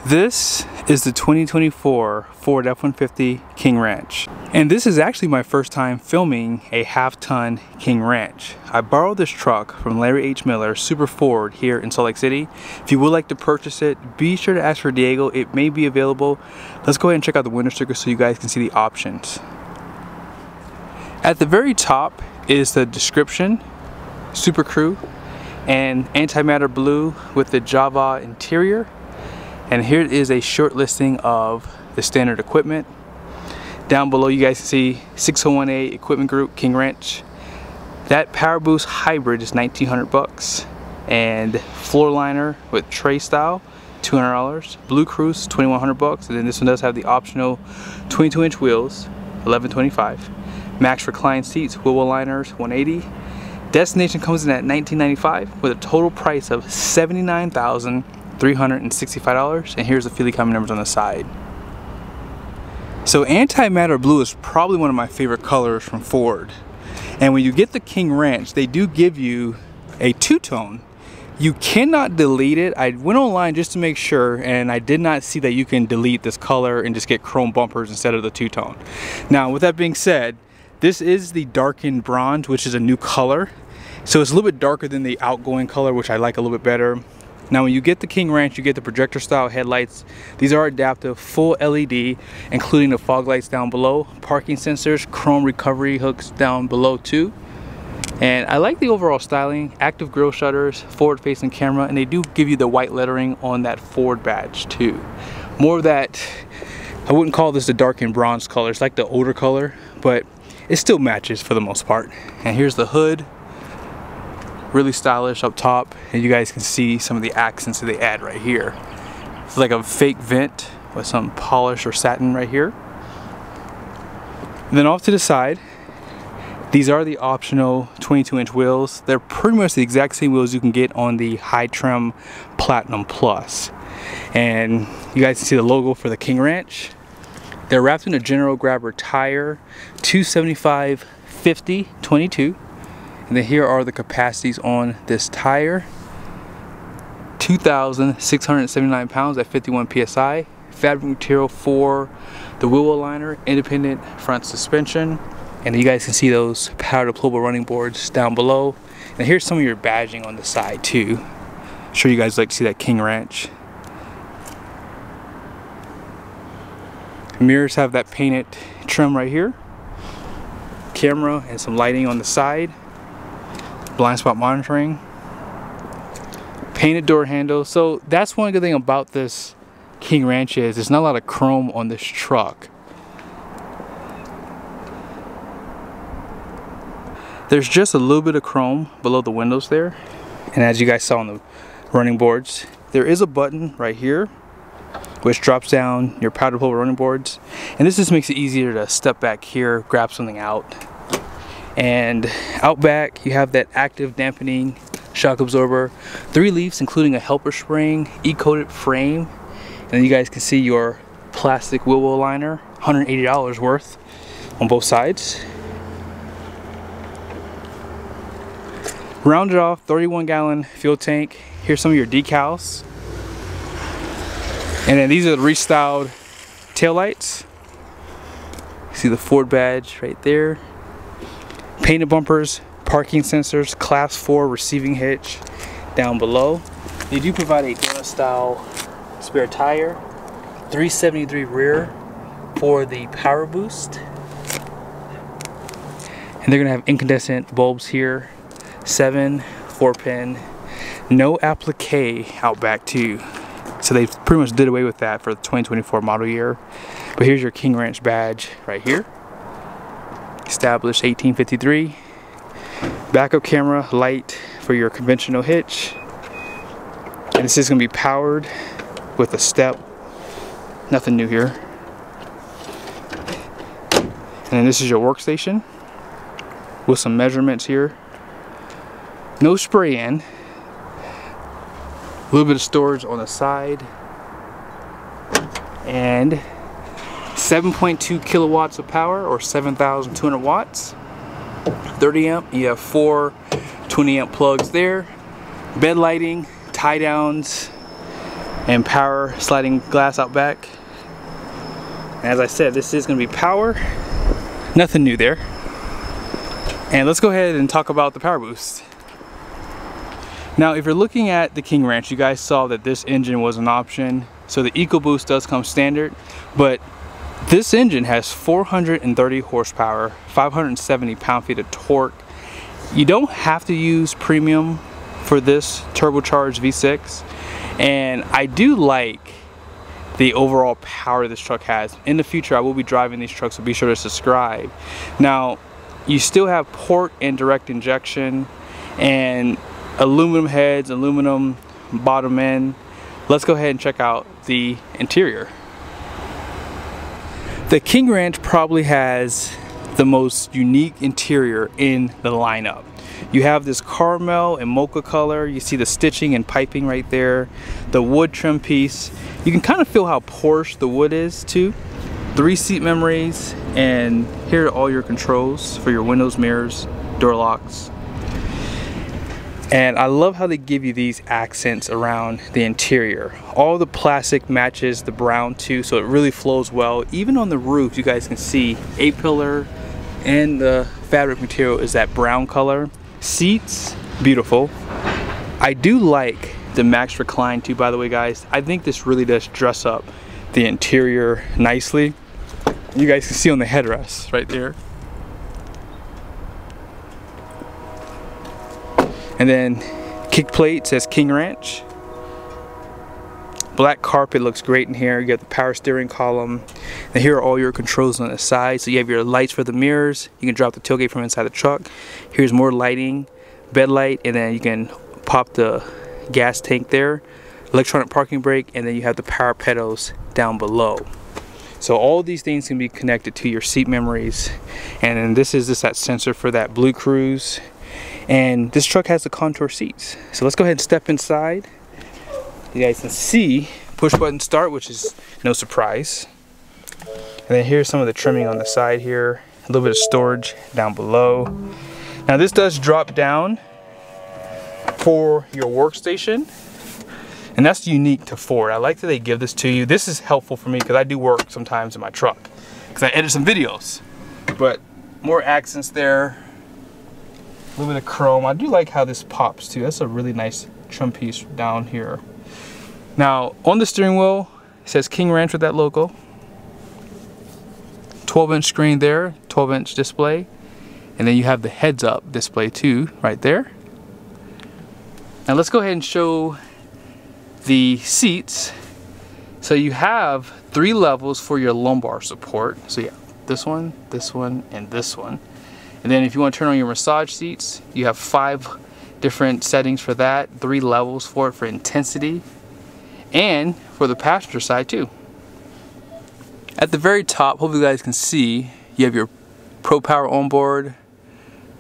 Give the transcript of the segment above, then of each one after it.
This is the 2024 Ford F-150 King Ranch. And this is actually my first time filming a half-ton King Ranch. I borrowed this truck from Larry H. Miller, Super Ford, here in Salt Lake City. If you would like to purchase it, be sure to ask for Diego. It may be available. Let's go ahead and check out the window sticker so you guys can see the options. At the very top is the description, Super Crew, and antimatter blue with the Java interior. And here is a short listing of the standard equipment. Down below you guys can see 601A equipment group, King Ranch. That Powerboost hybrid is $1,900, and floor liner with tray style, $200. Blue Cruise, $2,100, and then this one does have the optional 22-inch wheels, $1,125. Max recline seats, wheel liners, $180. Destination comes in at $1,995 with a total price of $79,365, and here's the Feely Common numbers on the side. So antimatter blue is probably one of my favorite colors from Ford. And when you get the King Ranch, they do give you a two-tone. You cannot delete it. I went online just to make sure, and I did not see that you can delete this color and just get chrome bumpers instead of the two-tone. Now, with that being said, this is the darkened bronze, which is a new color. So it's a little bit darker than the outgoing color, which I like a little bit better. Now when you get the King Ranch, you get the projector style headlights. These are adaptive, full LED, including the fog lights down below, parking sensors, chrome recovery hooks down below too. And I like the overall styling, active grille shutters, forward facing camera, and they do give you the white lettering on that Ford badge too. More of that, I wouldn't call this the darkened bronze color, it's like the older color, but it still matches for the most part. And here's the hood. Really stylish up top, and you guys can see some of the accents that they add right here. It's like a fake vent with some polish or satin right here. And then off to the side, these are the optional 22-inch wheels. They're pretty much the exact same wheels you can get on the high trim Platinum Plus. And you guys can see the logo for the King Ranch. They're wrapped in a General Grabber tire, 275/50/22. And then here are the capacities on this tire. 2,679 pounds at 51 PSI. Fabric material for the wheel liner, independent front suspension. And you guys can see those power deployable running boards down below. And here's some of your badging on the side too. I'm sure you guys like to see that King Ranch. Mirrors have that painted trim right here. Camera and some lighting on the side. Blind spot monitoring, painted door handle. So that's one good thing about this King Ranch is there's not a lot of chrome on this truck. There's just a little bit of chrome below the windows there, and as you guys saw on the running boards, there is a button right here which drops down your power deployable running boards, and this just makes it easier to step back here, grab something out. And out back you have that active dampening shock absorber, 3 leaves including a helper spring, E-coated frame, and then you guys can see your plastic wheel liner, $180 worth on both sides. Rounded off 31-gallon fuel tank. Here's some of your decals, and then these are the restyled taillights. See the Ford badge right there. Painted bumpers, parking sensors, class 4 receiving hitch down below. They do provide a Dana style spare tire, 373 rear for the Powerboost. And they're gonna have incandescent bulbs here, 7 4-pin, no applique out back too. So they pretty much did away with that for the 2024 model year. But here's your King Ranch badge right here. Established 1853. Backup camera, light for your conventional hitch. And this is going to be powered with a step. Nothing new here. And then this is your workstation with some measurements here. No spray in. A little bit of storage on the side. And 7.2 kilowatts of power, or 7,200 watts. 30 amp, you have 4 20 amp plugs there. Bed lighting, tie downs, and power sliding glass out back. And as I said, this is going to be power. Nothing new there. And let's go ahead and talk about the Powerboost. Now, if you're looking at the King Ranch, you guys saw that this engine was an option. So the EcoBoost does come standard, but this engine has 430 horsepower, 570 pound-feet of torque. You don't have to use premium for this turbocharged V6, and I do like the overall power this truck has. In the future, I will be driving these trucks, so be sure to subscribe. Now, you still have port and direct injection and aluminum heads, aluminum bottom end. Let's go ahead and check out the interior. The King Ranch probably has the most unique interior in the lineup. You have this caramel and mocha color. You see the stitching and piping right there. The wood trim piece. You can kind of feel how Porsche the wood is too. 3 seat memories, and here are all your controls for your windows, mirrors, door locks. And I love how they give you these accents around the interior. All the plastic matches the brown too, so it really flows well. Even on the roof, you guys can see A-pillar and the fabric material is that brown color. Seats, beautiful. I do like the Max Recline too, by the way, guys. I think this really does dress up the interior nicely. You guys can see on the headrest right there. And then kick plate says King Ranch. Black carpet looks great in here. You have the power steering column. And here are all your controls on the side. So you have your lights for the mirrors. You can drop the tailgate from inside the truck. Here's more lighting, bed light, and then you can pop the gas tank there. Electronic parking brake, and then you have the power pedals down below. So all these things can be connected to your seat memories. And then this is just that sensor for that Blue Cruise. And this truck has the contour seats. So let's go ahead and step inside. You guys can see push button start, which is no surprise. And then here's some of the trimming on the side here. A little bit of storage down below. Now this does drop down for your workstation. And that's unique to Ford. I like that they give this to you. This is helpful for me because I do work sometimes in my truck because I edit some videos. But more accents there. A little bit of chrome. I do like how this pops too. That's a really nice trim piece down here. Now on the steering wheel it says King Ranch with that logo. 12-inch screen there, 12-inch display, and then you have the heads-up display too right there. Now let's go ahead and show the seats. So you have 3 levels for your lumbar support. So yeah, this one, and this one. And then if you want to turn on your massage seats, you have 5 different settings for that, 3 levels for it for intensity, and for the passenger side too. At the very top, hopefully you guys can see, you have your Pro Power onboard,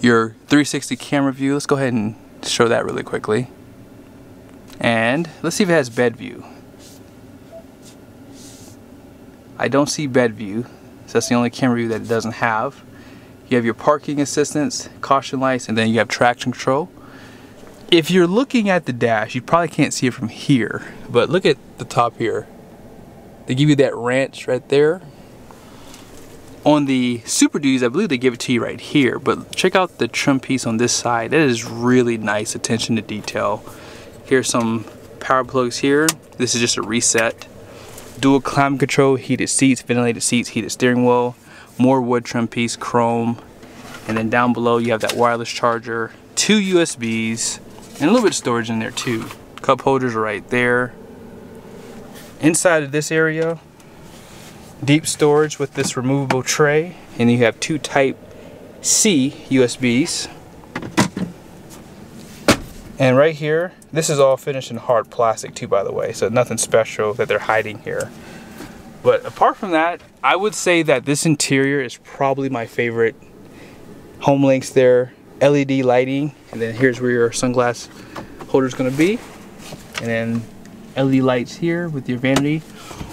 your 360 camera view. Let's go ahead and show that really quickly. And let's see if it has bed view. I don't see bed view, so that's the only camera view that it doesn't have. You have your parking assistance, caution lights, and then you have traction control. If you're looking at the dash, you probably can't see it from here, but look at the top here. They give you that ranch right there. On the Super Duties, I believe they give it to you right here, but check out the trim piece on this side. That is really nice attention to detail. Here's some power plugs here. This is just a reset. Dual climate control, heated seats, ventilated seats, heated steering wheel. More wood trim piece, chrome. And then down below you have that wireless charger, 2 USBs, and a little bit of storage in there too. Cup holders are right there. Inside of this area, deep storage with this removable tray, and you have 2 Type-C USBs. And right here, this is all finished in hard plastic too, by the way, so nothing special that they're hiding here. But apart from that, I would say that this interior is probably my favorite. Home links there, LED lighting, and then here's where your sunglass holder is going to be. And then LED lights here with your vanity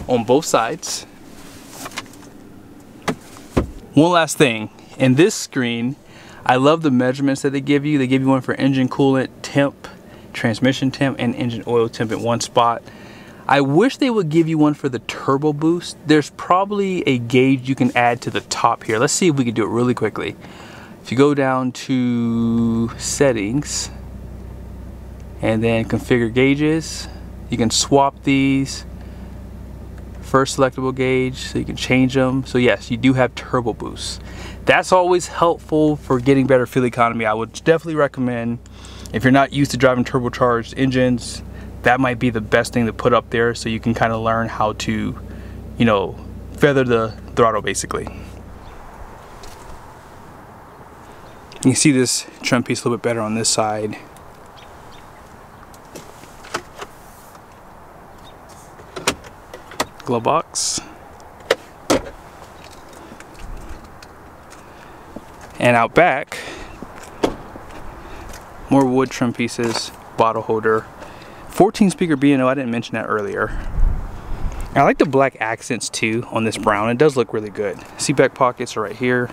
on both sides. One last thing, in this screen, I love the measurements that they give you. They give you one for engine coolant temp, transmission temp, and engine oil temp in one spot. I wish they would give you one for the turbo boost. There's probably a gauge you can add to the top here. Let's see if we can do it really quickly. If you go down to settings and then configure gauges, you can swap these. First selectable gauge, so you can change them. So yes, you do have turbo boost. That's always helpful for getting better fuel economy. I would definitely recommend, if you're not used to driving turbocharged engines, that might be the best thing to put up there, so you can kind of learn how to, you know, feather the throttle basically. You can see this trim piece a little bit better on this side. Glove box. And out back, more wood trim pieces, bottle holder, 14 speaker B&O, I didn't mention that earlier. I like the black accents too on this brown, it does look really good. Seat back pockets are right here,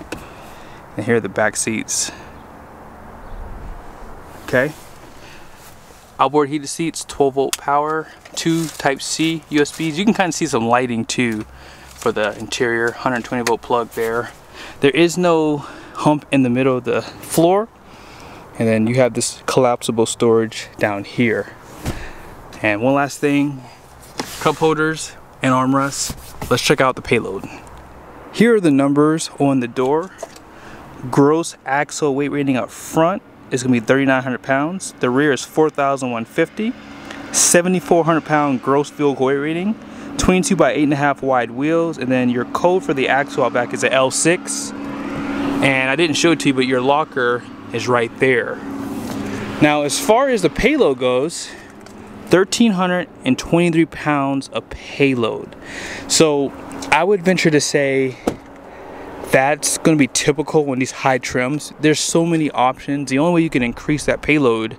and here are the back seats. Okay. Outboard heated seats, 12 volt power, 2 type C USBs. You can kind of see some lighting too for the interior, 120 volt plug there. There is no hump in the middle of the floor. And then you have this collapsible storage down here. And one last thing, cup holders and armrests. Let's check out the payload. Here are the numbers on the door. Gross axle weight rating up front is gonna be 3,900 pounds. The rear is 4,150. 7,400 pound gross vehicle weight rating. 22 by 8.5 wide wheels. And then your code for the axle out back is a L6. And I didn't show it to you, but your locker is right there. Now, as far as the payload goes, 1,323 pounds of payload. So I would venture to say that's going to be typical on these high trims. There's so many options. The only way you can increase that payload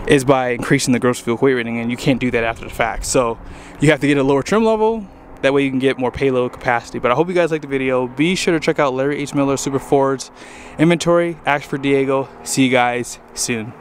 is by increasing the gross vehicle weight rating, and you can't do that after the fact. So you have to get a lower trim level. That way you can get more payload capacity. But I hope you guys liked the video. Be sure to check out Larry H. Miller Super Ford's inventory. Ask for Diego. See you guys soon.